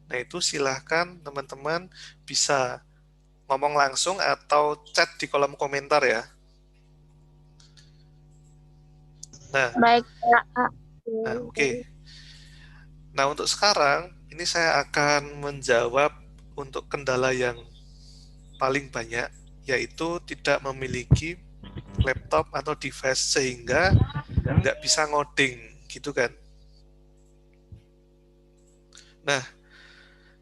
Nah, itu silahkan teman-teman bisa ngomong langsung atau chat di kolom komentar ya. Nah, Baik, Kak. oke. Nah, untuk sekarang ini saya akan menjawab untuk kendala yang paling banyak, yaitu tidak memiliki laptop atau device sehingga nggak bisa ngoding, gitu kan. Nah,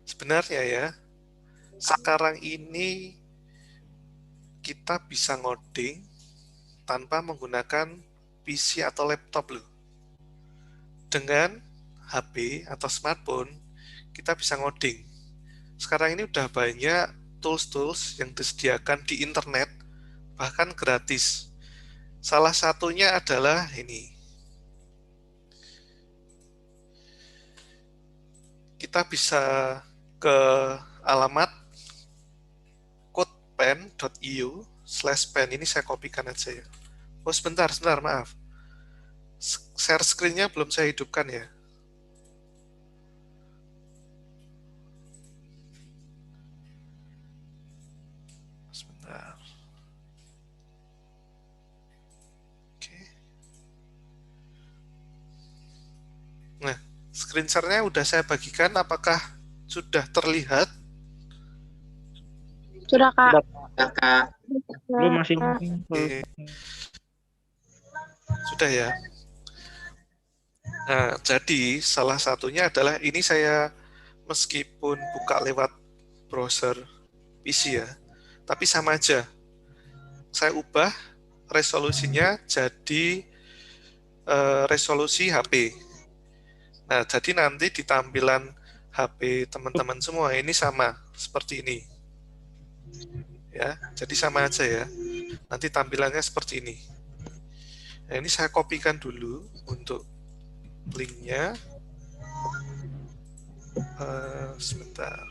sebenarnya ya, sekarang ini kita bisa ngoding tanpa menggunakan PC atau laptop loh. Dengan HP atau smartphone, kita bisa ngoding. Sekarang ini udah banyak tools-tools yang disediakan di internet, bahkan gratis. Salah satunya adalah ini. Kita bisa ke alamat codepen.io/pen. Ini saya kopikan aja ya. Oh, sebentar, maaf. Share screen-nya belum saya hidupkan ya. Sebentar. Oke. Nah, screen share-nya udah saya bagikan. Apakah sudah terlihat? Sudah, Kak. Sudah, Kak. Belum, masih. Oke. Sudah ya. Nah, jadi salah satunya adalah ini saya meskipun buka lewat browser PC ya, tapi sama aja. Saya ubah resolusinya jadi resolusi HP. Nah, jadi nanti di tampilan HP teman-teman semua ini sama seperti ini. Ya, jadi sama aja ya. Nanti tampilannya seperti ini. Nah, ini saya kopikan dulu untuk linknya. Sebentar.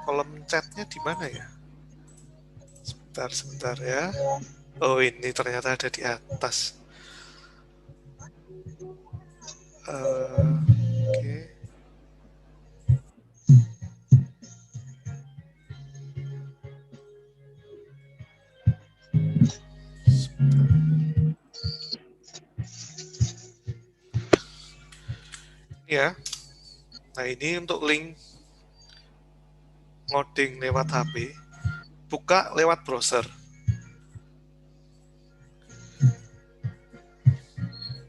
Kolom chatnya di mana ya? Sebentar ya. Oh, ini ternyata ada di atas. Oke. Ya. Nah, ini untuk link ngoding lewat HP. Buka lewat browser.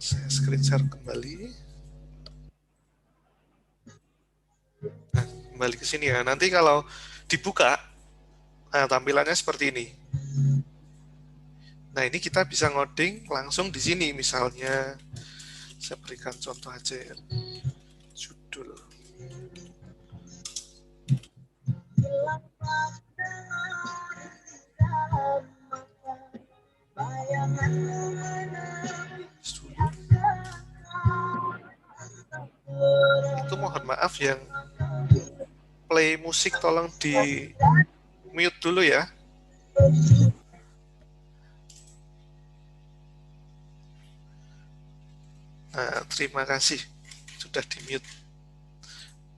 Saya screen share kembali. Nah, kembali ke sini ya. Nanti kalau dibuka, nah tampilannya seperti ini. Nah, ini kita bisa ngoding langsung di sini. Misalnya, saya berikan contoh aja ya. Judul. Itu mohon maaf yang play musik tolong di mute dulu ya. Nah, terima kasih sudah di mute.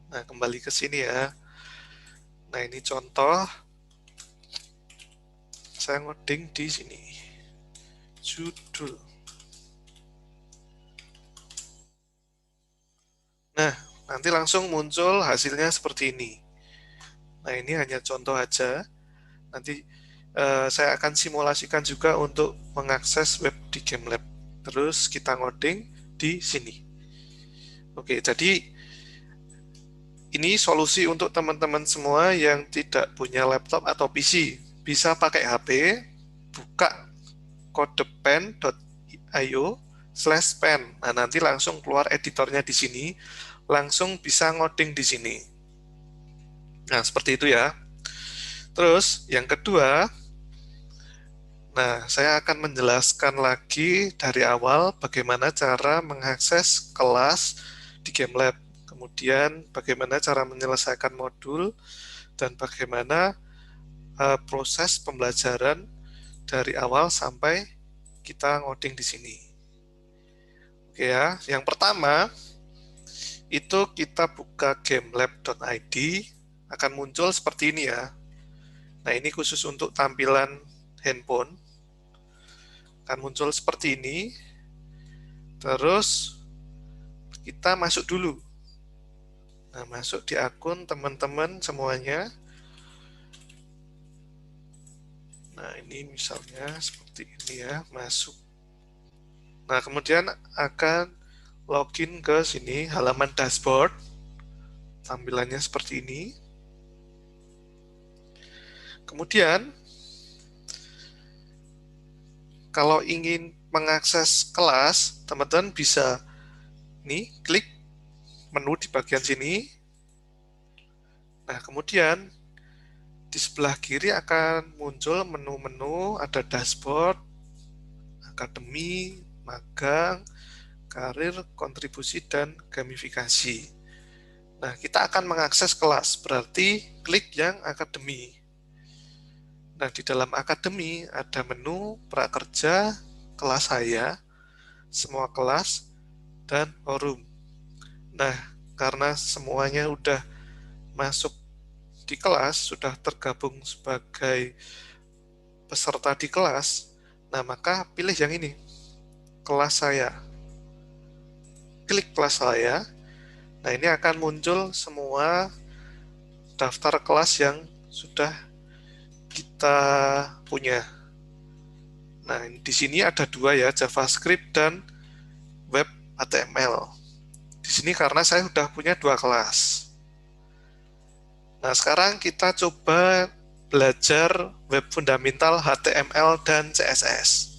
Nah, kembali ke sini ya. Nah, ini contoh. Saya ngoding di sini. Judul. Nah, nanti langsung muncul hasilnya seperti ini. Nah, ini hanya contoh aja. Nanti saya akan simulasikan juga untuk mengakses web di GameLab. Terus kita ngoding di sini. Oke, jadi ini solusi untuk teman-teman semua yang tidak punya laptop atau PC. Bisa pakai HP, buka codepen.io/pen. Nah, nanti langsung keluar editornya di sini, langsung bisa ngoding di sini. Nah, seperti itu ya. Terus, yang kedua, nah, saya akan menjelaskan lagi dari awal bagaimana cara mengakses kelas di GameLab. kemudian bagaimana cara menyelesaikan modul, dan bagaimana proses pembelajaran dari awal sampai kita ngoding di sini. Oke ya, yang pertama itu kita buka gamelab.id, akan muncul seperti ini ya. Nah, ini khusus untuk tampilan handphone. Akan muncul seperti ini. Terus kita masuk dulu. Nah, masuk di akun teman-teman semuanya. Nah, ini misalnya seperti ini ya, masuk. Nah, kemudian akan login ke sini, halaman dashboard. Tampilannya seperti ini. Kemudian, kalau ingin mengakses kelas, teman-teman bisa nih, klik menu di bagian sini. Nah, kemudian di sebelah kiri akan muncul menu-menu, ada dashboard, akademi, magang, karir, kontribusi, dan gamifikasi. Nah, kita akan mengakses kelas, berarti klik yang akademi. Nah, di dalam akademi ada menu prakerja, kelas saya, semua kelas, dan forum. Nah, karena semuanya udah masuk di kelas, sudah tergabung sebagai peserta di kelas, nah maka pilih yang ini, kelas saya. Klik kelas saya, nah ini akan muncul semua daftar kelas yang sudah kita punya. Nah, di sini ada dua ya, JavaScript dan Web HTML. Di sini karena saya sudah punya dua kelas. Nah, sekarang kita coba belajar web fundamental HTML dan CSS.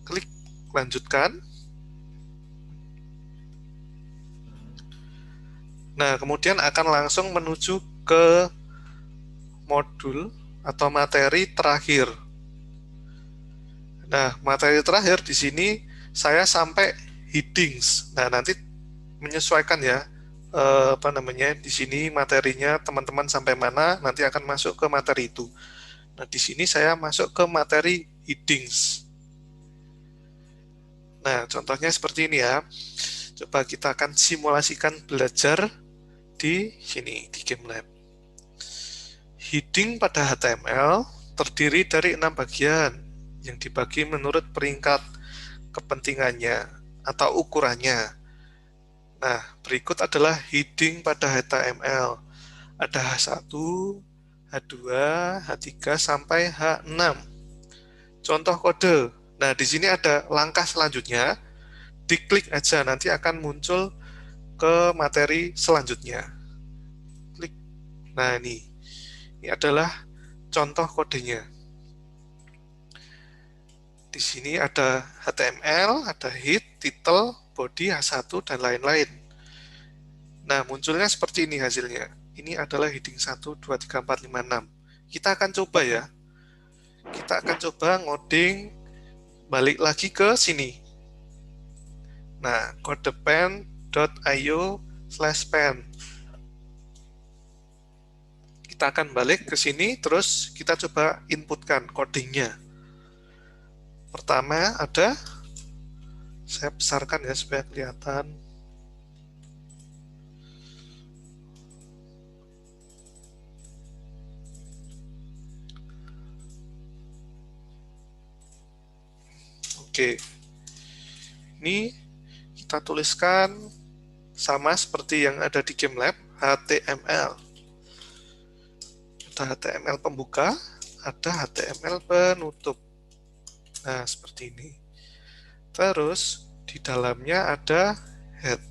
Klik lanjutkan. Nah, kemudian akan langsung menuju ke modul atau materi terakhir. Nah, materi terakhir di sini saya sampai headings. Nah, nanti menyesuaikan ya, di sini materinya teman-teman sampai mana, nanti akan masuk ke materi itu. Nah, di sini saya masuk ke materi headings. Nah, contohnya seperti ini ya. Coba kita akan simulasikan belajar di sini, di GameLab. Heading pada HTML terdiri dari 6 bagian yang dibagi menurut peringkat kepentingannya atau ukurannya. Nah, berikut adalah heading pada HTML. Ada H1, H2, H3, sampai H6. Contoh kode. Nah, di sini ada langkah selanjutnya. Diklik aja, nanti akan muncul ke materi selanjutnya. Klik. Nah, ini adalah contoh kodenya. Di sini ada HTML, ada head, title, body, H1, dan lain-lain. Nah, munculnya seperti ini hasilnya. Ini adalah heading 1, 2, 3, 4, 5, 6. Kita akan coba ya. Kita akan coba ngoding balik lagi ke sini. Nah, codepen.io/pen. Kita akan balik ke sini, terus kita coba inputkan codingnya. Pertama ada, saya besarkan ya supaya kelihatan. Oke, ini kita tuliskan sama seperti yang ada di GameLab, HTML. Ada HTML pembuka, ada HTML penutup. Nah, seperti ini. Terus, di dalamnya ada head.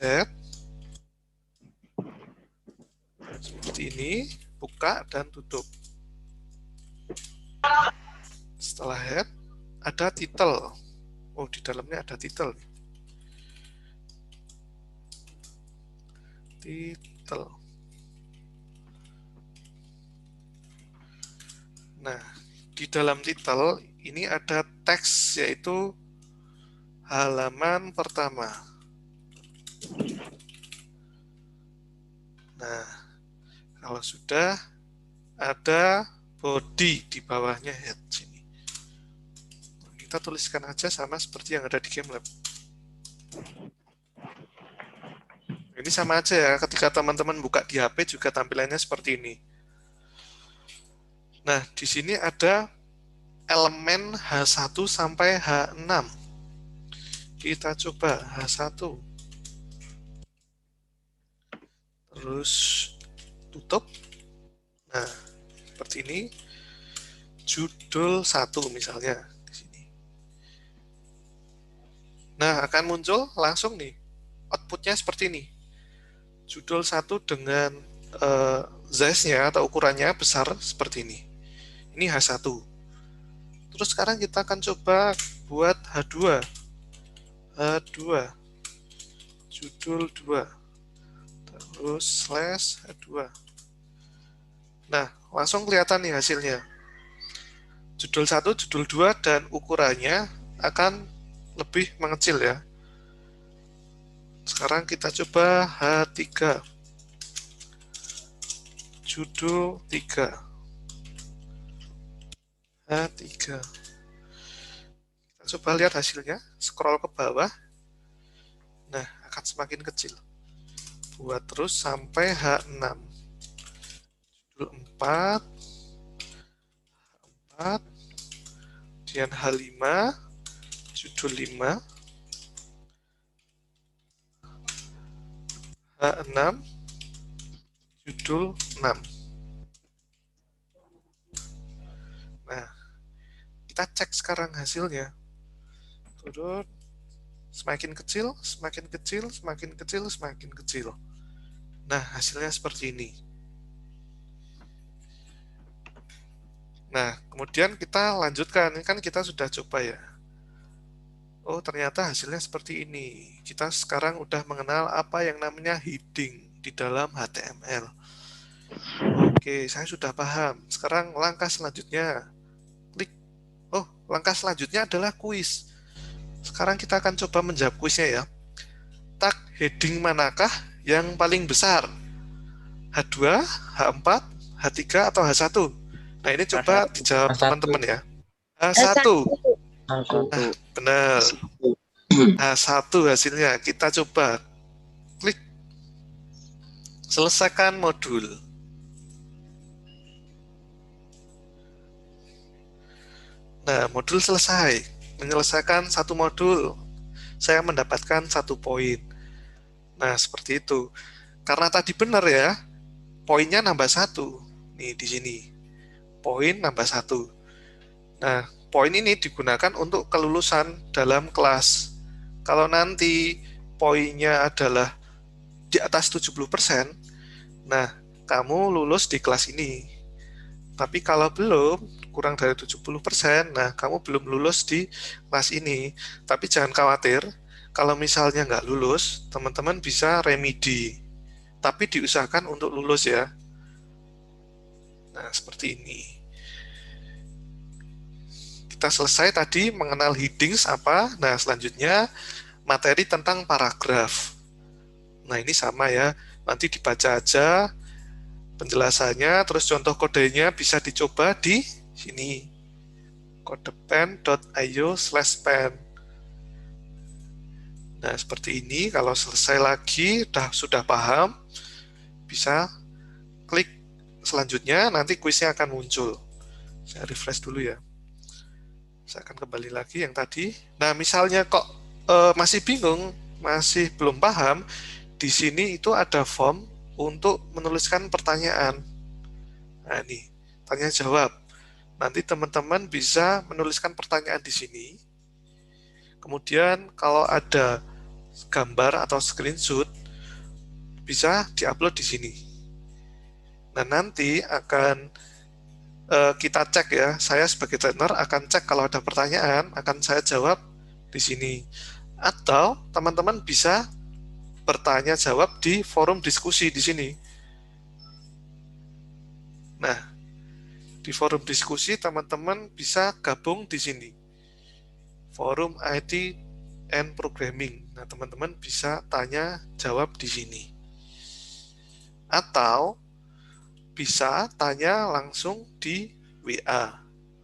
Head. Seperti ini, buka dan tutup. Setelah head, ada title. Oh, di dalamnya ada title. Title. Nah, di dalam title ini ada teks, yaitu halaman pertama. kalau sudah ada body di bawahnya head sini. Kita tuliskan aja sama seperti yang ada di GameLab. Ini sama aja ya, ketika teman-teman buka di HP juga tampilannya seperti ini. Nah, di sini ada elemen H1 sampai H6. Kita coba H1. Terus tutup. Nah, seperti ini. Judul 1 misalnya di sini. Nah, akan muncul langsung nih. Outputnya seperti ini. Judul 1 dengan size-nya atau ukurannya besar seperti ini. Ini H1. Terus sekarang kita akan coba buat H2. H2. Judul 2. Terus slash H2. Nah, langsung kelihatan nih hasilnya. Judul 1, judul 2, dan ukurannya akan lebih mengecil ya. Sekarang kita coba H3. Judul 3. H3. Kita coba lihat hasilnya. Scroll ke bawah. Nah, akan semakin kecil. Buat terus sampai H6. Judul 4. Kemudian H5. Judul 5. H6. Judul 6. Nah, kita cek sekarang hasilnya. Turun, semakin kecil, semakin kecil, semakin kecil, semakin kecil. Nah, hasilnya seperti ini. Nah, kemudian kita lanjutkan. Ini kan kita sudah coba ya. Oh, ternyata hasilnya seperti ini. Kita sekarang udah mengenal apa yang namanya heading di dalam HTML. Oke, saya sudah paham. Sekarang langkah selanjutnya. Klik. Oh, langkah selanjutnya adalah kuis. Sekarang kita akan coba menjawab kuisnya ya. Tag heading manakah yang paling besar? H2, H4, H3, atau H1? Nah, ini coba dijawab teman-teman ya. H1. Nah, benar. H1 hasilnya. Kita coba klik selesaikan modul. Nah, modul selesai. Menyelesaikan satu modul, saya mendapatkan 1 poin. Nah, seperti itu. Karena tadi benar ya, poinnya nambah 1. Nih, di sini. Poin nambah 1. Nah, poin ini digunakan untuk kelulusan dalam kelas. Kalau nanti poinnya adalah di atas 70%, nah, kamu lulus di kelas ini. Tapi kalau belum, kurang dari 70%, nah, kamu belum lulus di kelas ini. Tapi jangan khawatir, kalau misalnya nggak lulus, teman-teman bisa remedi. Tapi diusahakan untuk lulus ya. Nah, seperti ini. Kita selesai tadi mengenal headings apa. Nah, selanjutnya materi tentang paragraf. Nah, ini sama ya. Nanti dibaca aja penjelasannya, terus contoh kodenya bisa dicoba di sini. codepen.io/pen. Nah, seperti ini. Kalau selesai lagi, sudah paham, bisa klik selanjutnya, nanti kuisnya akan muncul. Saya refresh dulu ya. Saya akan kembali lagi yang tadi. Nah, misalnya kok masih bingung, masih belum paham, di sini itu ada form untuk menuliskan pertanyaan. Nah, ini tanya jawab. Nanti teman-teman bisa menuliskan pertanyaan di sini. Kemudian kalau ada gambar atau screenshot, bisa diupload di sini. Nah, nanti akan kita cek ya, saya sebagai trainer akan cek kalau ada pertanyaan, akan saya jawab di sini. Atau teman-teman bisa bertanya jawab di forum diskusi di sini. Nah, di forum diskusi teman-teman bisa gabung di sini. Forum IT and Programming. Nah, teman-teman bisa tanya jawab di sini. Atau bisa tanya langsung di WA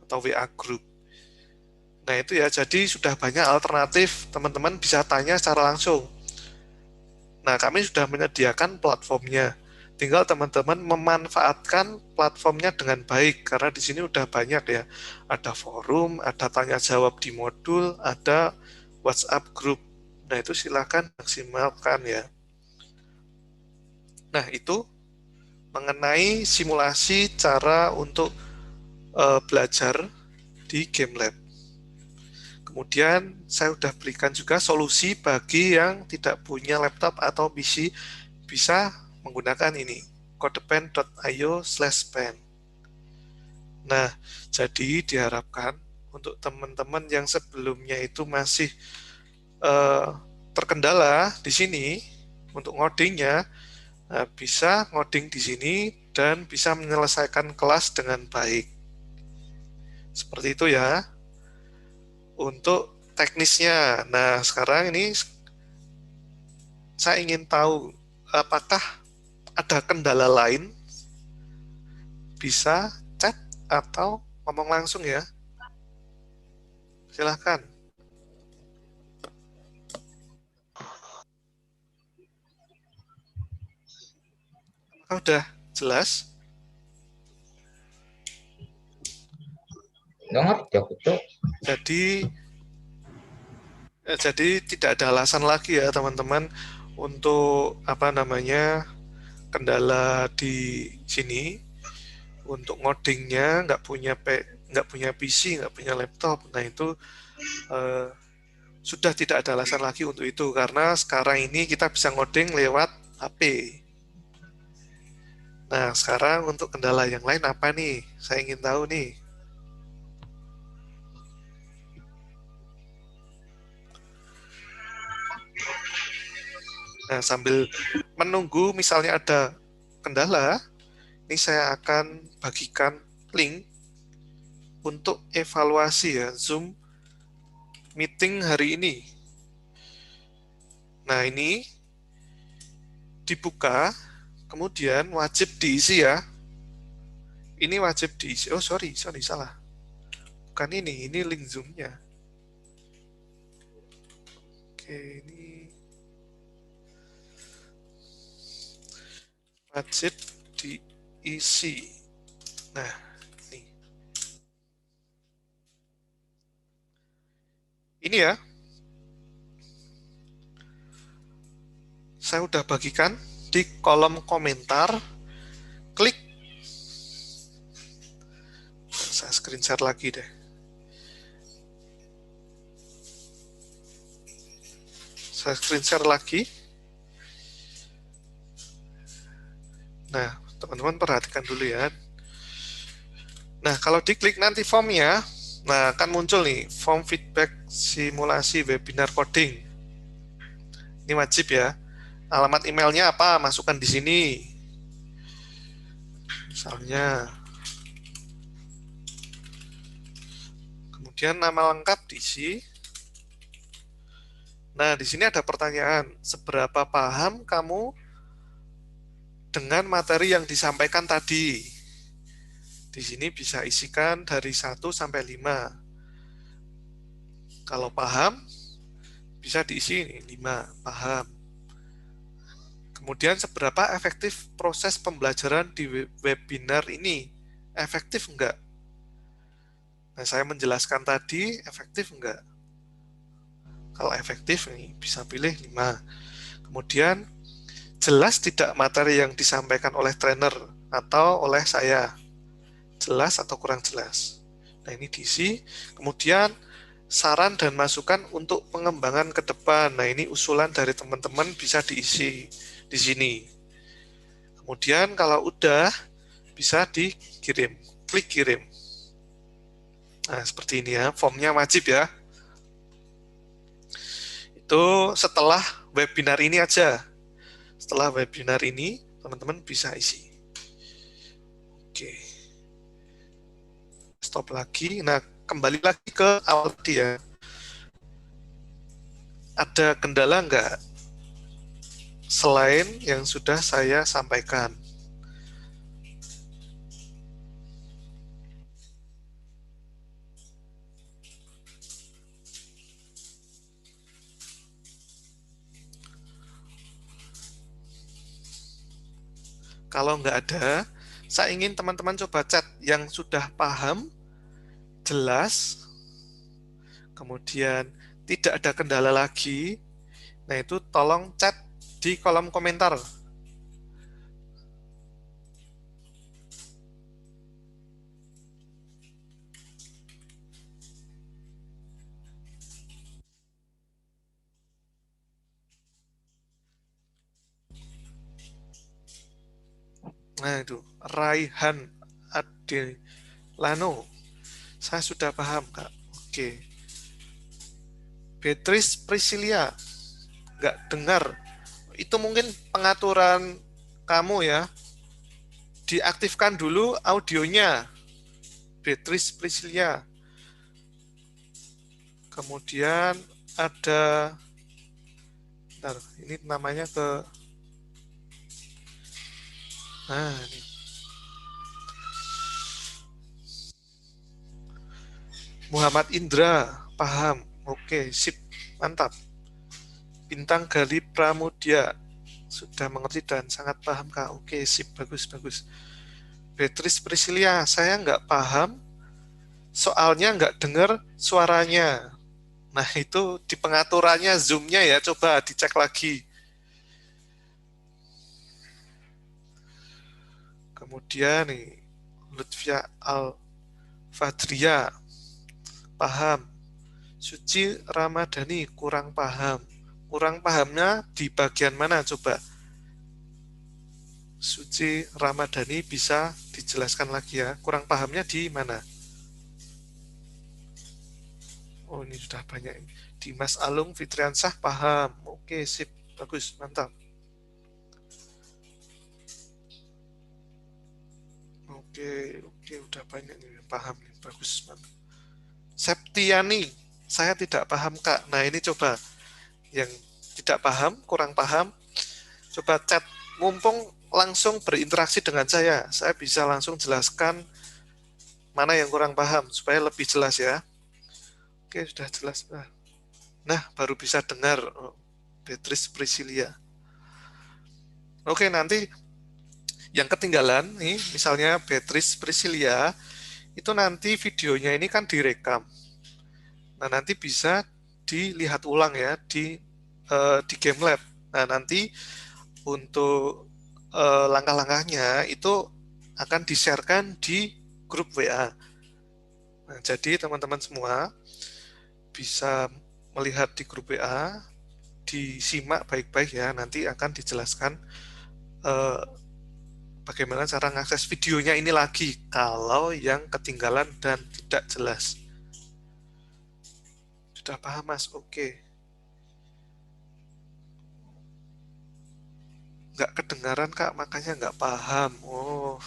atau WA Group. Nah itu ya, jadi sudah banyak alternatif, teman-teman bisa tanya secara langsung. Nah kami sudah menyediakan platformnya, tinggal teman-teman memanfaatkan platformnya dengan baik, karena di sini udah banyak ya, ada forum, ada tanya jawab di modul, ada WhatsApp Group. Nah itu silakan maksimalkan ya. Nah itu mengenai simulasi cara untuk belajar di GameLab. Kemudian saya sudah berikan juga solusi bagi yang tidak punya laptop atau PC, bisa menggunakan ini, codepen.io/pen. Nah, jadi diharapkan untuk teman-teman yang sebelumnya itu masih terkendala di sini untuk ngodingnya, bisa ngoding di sini dan bisa menyelesaikan kelas dengan baik. Seperti itu ya untuk teknisnya. Nah, sekarang ini saya ingin tahu apakah ada kendala lain, bisa chat atau ngomong langsung ya. Silahkan. Apakah udah jelas? Nggak ngerti aku, Cok. Jadi tidak ada alasan lagi ya teman-teman untuk kendala di sini untuk ngodingnya nggak punya PC, nggak punya laptop. Nah itu eh, sudah tidak ada alasan lagi untuk itu, karena sekarang ini kita bisa ngoding lewat HP. Nah sekarang untuk kendala yang lain apa nih? Saya ingin tahu nih. Nah sambil menunggu misalnya ada kendala, ini saya akan bagikan link untuk evaluasi ya Zoom meeting hari ini. Nah ini dibuka, kemudian wajib diisi ya. Ini wajib diisi. Oh sorry salah. Bukan ini link Zoom-nya. Oke, ini wajib diisi. Nah, ini. Ini ya. Saya udah bagikan di kolom komentar. Klik. Saya screenshot lagi deh. Saya screenshot lagi. Nah, teman-teman perhatikan dulu ya. Nah, kalau diklik nanti formnya, nah akan muncul nih, form feedback simulasi webinar coding. Ini wajib ya. Alamat emailnya apa? Masukkan di sini. Misalnya. Kemudian nama lengkap diisi. Nah, di sini ada pertanyaan, seberapa paham kamu dengan materi yang disampaikan tadi? Di sini bisa isikan dari 1 sampai 5. Kalau paham, bisa diisi 5, paham. Kemudian seberapa efektif proses pembelajaran di webinar ini? Efektif enggak? Nah, saya menjelaskan tadi, efektif enggak? Kalau efektif, nih, bisa pilih 5. Kemudian, jelas tidak materi yang disampaikan oleh trainer atau oleh saya? Jelas atau kurang jelas? Nah, ini diisi. Kemudian, saran dan masukan untuk pengembangan ke depan. Nah, ini usulan dari teman-teman bisa diisi di sini. Kemudian, kalau udah, bisa dikirim. Klik kirim. Nah, seperti ini ya. Formnya wajib ya. Itu setelah webinar ini aja. Setelah webinar ini, teman-teman bisa isi. Oke. Stop lagi. Nah, kembali lagi ke awal dia. Ada kendala nggak? Selain yang sudah saya sampaikan. Kalau nggak ada, saya ingin teman-teman coba chat yang sudah paham, jelas, kemudian tidak ada kendala lagi. Nah, itu tolong chat di kolom komentar. Nah, itu Raihan Adelano. Saya sudah paham, Kak. Oke. Beatrice Priscilia, nggak dengar. Itu mungkin pengaturan kamu ya. Diaktifkan dulu audionya. Beatrice Priscilia. Kemudian ada, bentar, ini namanya nah, ini. Muhammad Indra, paham. Oke, sip, mantap. Bintang Gali Pramudia, sudah mengerti dan sangat paham, Kak. Oke, sip, bagus, bagus. Beatrice Priscilia, saya nggak paham, soalnya nggak dengar suaranya. Nah, itu di pengaturannya Zoom-nya ya, coba dicek lagi. Kemudian nih, Lutfia Al-Fadria, paham. Suci Ramadhani, kurang paham. Kurang pahamnya di bagian mana coba? Suci Ramadhani bisa dijelaskan lagi ya. Kurang pahamnya di mana? Oh, ini sudah banyak. Dimas Alung Fitriansah paham. Oke, sip. Bagus, mantap. Oke, udah banyak nih yang paham nih. Bagus, mantap. Septiani, saya tidak paham, Kak. Nah, ini coba yang tidak paham, kurang paham, coba chat. Mumpung langsung berinteraksi dengan saya bisa langsung jelaskan mana yang kurang paham supaya lebih jelas ya. Oke, sudah jelas. Nah, baru bisa dengar. Oh, Beatrice Priscilia. Oke, nanti yang ketinggalan nih, misalnya Beatrice Priscilia, itu nanti videonya ini kan direkam. Nah, nanti bisa dilihat ulang ya di Game Lab. Nah, nanti untuk langkah-langkahnya itu akan di-sharekan di grup WA. Nah, jadi teman-teman semua bisa melihat di grup WA, disimak baik-baik ya, nanti akan dijelaskan eh, bagaimana cara mengakses videonya ini lagi kalau yang ketinggalan dan tidak jelas. Sudah paham, Mas? Oke. Nggak kedengaran, Kak, makanya nggak paham. Oh,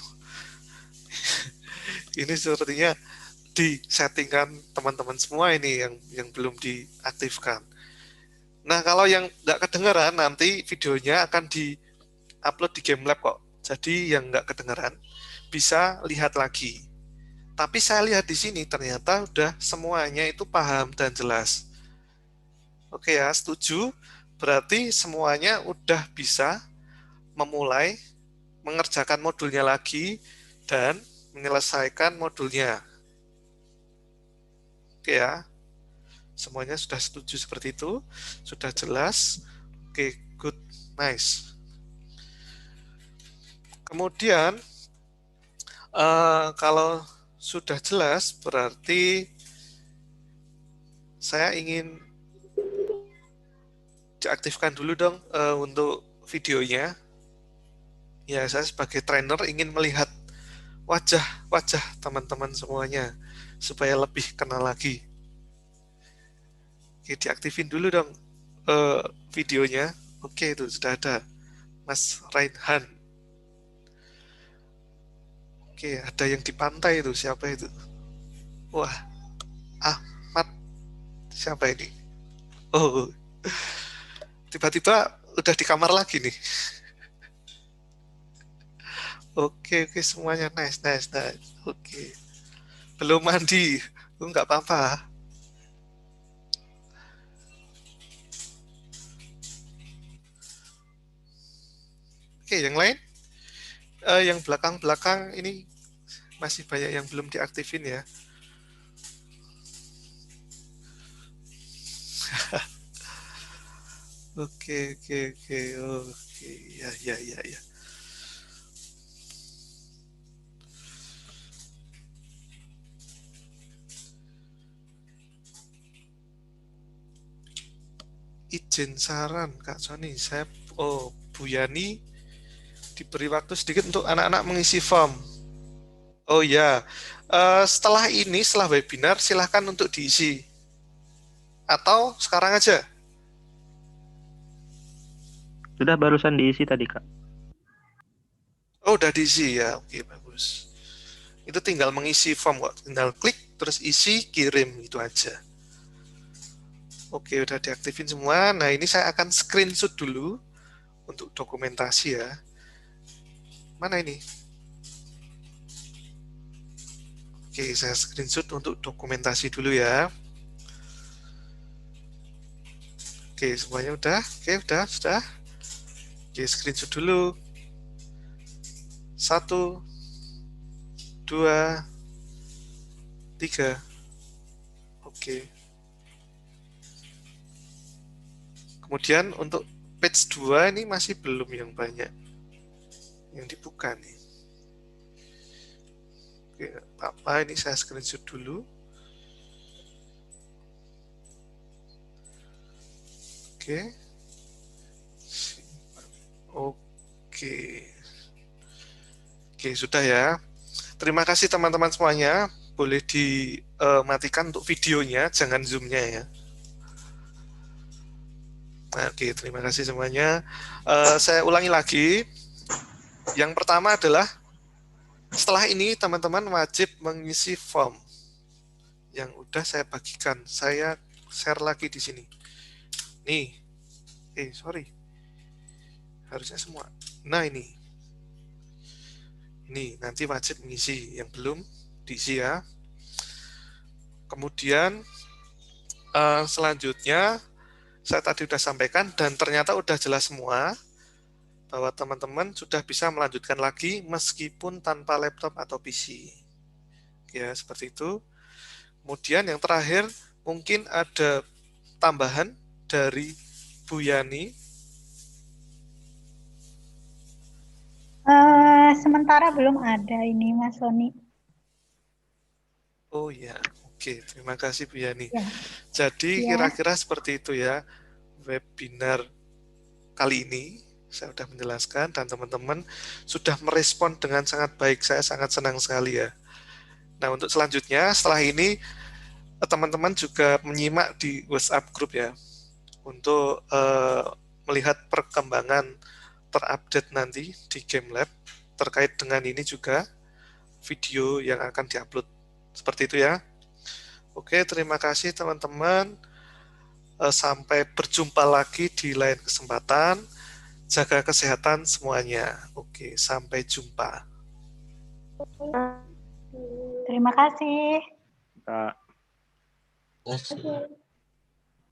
ini sepertinya di settingan teman-teman semua ini yang belum diaktifkan. Nah, kalau yang nggak kedengaran, nanti videonya akan di-upload di Game Lab kok. Jadi yang nggak kedengaran bisa lihat lagi. Tapi saya lihat di sini ternyata udah semuanya itu paham dan jelas. Oke ya, setuju. Berarti semuanya udah bisa memulai mengerjakan modulnya lagi dan menyelesaikan modulnya. Oke ya, semuanya sudah setuju seperti itu, sudah jelas. Oke, good, nice. Kemudian kalau sudah jelas, berarti saya ingin diaktifkan dulu dong untuk videonya. Ya, saya sebagai trainer ingin melihat wajah-wajah teman-teman semuanya supaya lebih kenal lagi. Oke, diaktifin dulu dong eh, videonya. Oke, itu sudah ada Mas Raihan. Oke, ada yang di pantai itu. Siapa itu? Wah, Ahmad. Siapa ini? Oh, tiba-tiba udah di kamar lagi nih. Oke, semuanya nice, nice, nice. Oke, belum mandi. Nggak apa-apa. Oke, yang lain? Yang belakang-belakang ini masih banyak yang belum diaktifin ya. Oke, oke, oke, oke, ya, ya, ya, ya. Izin saran, Kak Sony. Bu Yani diberi waktu sedikit untuk anak-anak mengisi form. Oh ya, setelah webinar, silahkan untuk diisi. Atau sekarang aja. Sudah barusan diisi tadi, Kak. Oh, udah diisi ya. Oke, bagus. Itu tinggal mengisi form kok. Tinggal klik, terus isi, kirim. Itu aja. Oke, udah diaktifin semua. Nah, ini saya akan screenshot dulu untuk dokumentasi ya. Mana ini? Oke, saya screenshot untuk dokumentasi dulu ya. Oke, semuanya udah. Oke, sudah. Oke, screenshot dulu. 1, 2, 3. Oke. Kemudian untuk page 2 ini masih belum yang banyak yang dibuka nih. Oke, apa ini saya screenshot dulu. Oke. Oke. Oke, sudah ya. Terima kasih teman-teman semuanya. Boleh dimatikan untuk videonya, jangan zoom-nya ya. Nah, oke, terima kasih semuanya. Saya ulangi lagi. Yang pertama adalah setelah ini teman-teman wajib mengisi form yang udah saya bagikan. Saya share lagi di sini. Nih, sorry, harusnya semua. Nah ini nanti wajib mengisi. Yang belum diisi ya. Kemudian selanjutnya saya tadi sudah sampaikan dan ternyata udah jelas semua bahwa teman-teman sudah bisa melanjutkan lagi meskipun tanpa laptop atau PC. Ya, seperti itu. Kemudian yang terakhir, mungkin ada tambahan dari Bu Yani. Sementara belum ada ini, Mas Sony. Oh ya, oke. Terima kasih Bu Yani. Ya. Jadi Ya. kira-kira seperti itu ya webinar kali ini. Saya sudah menjelaskan dan teman-teman sudah merespon dengan sangat baik. Saya sangat senang sekali ya. Nah, untuk selanjutnya setelah ini teman-teman juga menyimak di WhatsApp group ya untuk melihat perkembangan terupdate nanti di Game Lab terkait dengan ini juga video yang akan diupload. Seperti itu ya. Oke, terima kasih teman-teman. Sampai berjumpa lagi di lain kesempatan. Jaga kesehatan semuanya. Oke, sampai jumpa. Terima kasih. Kak. Terima kasih.